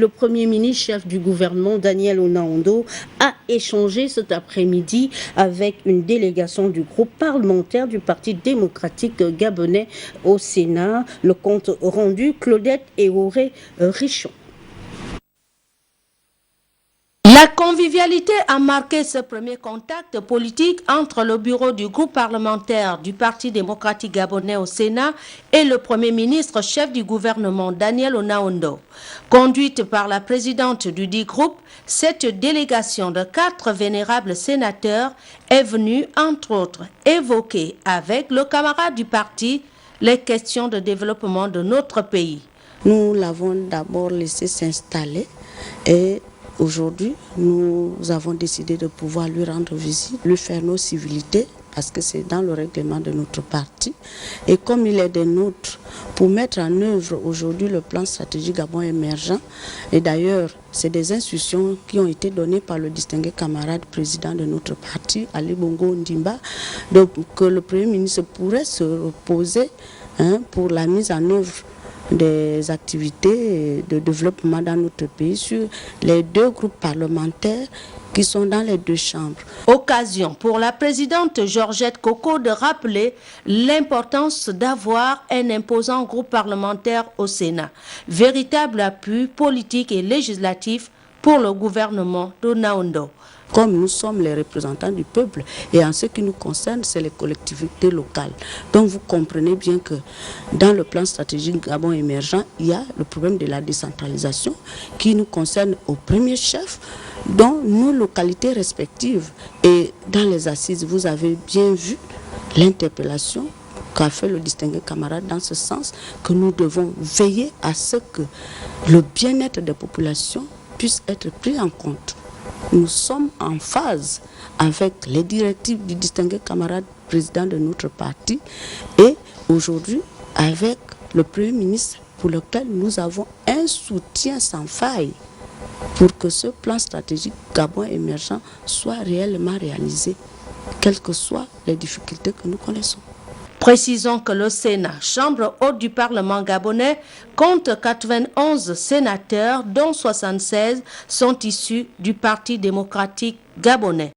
Le Premier ministre, chef du gouvernement, Daniel Onaondo, a échangé cet après-midi avec une délégation du groupe parlementaire du Parti démocratique gabonais au Sénat. Le compte rendu, Claudette Eoré Richon. La convivialité a marqué ce premier contact politique entre le bureau du groupe parlementaire du Parti démocratique gabonais au Sénat et le Premier ministre chef du gouvernement Daniel Onaondo. Conduite par la présidente du dit groupe, cette délégation de 4 vénérables sénateurs est venue, entre autres, évoquer avec le camarade du parti les questions de développement de notre pays. Nous l'avons d'abord laissé s'installer et aujourd'hui, nous avons décidé de pouvoir lui rendre visite, lui faire nos civilités, parce que c'est dans le règlement de notre parti. Et comme il est des nôtres, pour mettre en œuvre aujourd'hui le plan stratégique Gabon émergent, et d'ailleurs, c'est des instructions qui ont été données par le distingué camarade président de notre parti, Ali Bongo Ndimba, donc que le Premier ministre pourrait se reposer pour la mise en œuvre des activités de développement dans notre pays sur les 2 groupes parlementaires qui sont dans les 2 chambres. Occasion pour la présidente Georgette Coco de rappeler l'importance d'avoir un imposant groupe parlementaire au Sénat, véritable appui politique et législatif pour le gouvernement d'Onaondo. Comme nous sommes les représentants du peuple, et en ce qui nous concerne, c'est les collectivités locales. Donc vous comprenez bien que dans le plan stratégique Gabon émergent, il y a le problème de la décentralisation qui nous concerne au premier chef, dans nos localités respectives. Et dans les assises, vous avez bien vu l'interpellation qu'a fait le distingué camarade dans ce sens que nous devons veiller à ce que le bien-être des populations puisse être pris en compte. Nous sommes en phase avec les directives du distingué camarade président de notre parti et aujourd'hui avec le Premier ministre pour lequel nous avons un soutien sans faille pour que ce plan stratégique Gabon émergent soit réellement réalisé, quelles que soient les difficultés que nous connaissons. Précisons que le Sénat, chambre haute du Parlement gabonais, compte 91 sénateurs, dont 76 sont issus du Parti démocratique gabonais.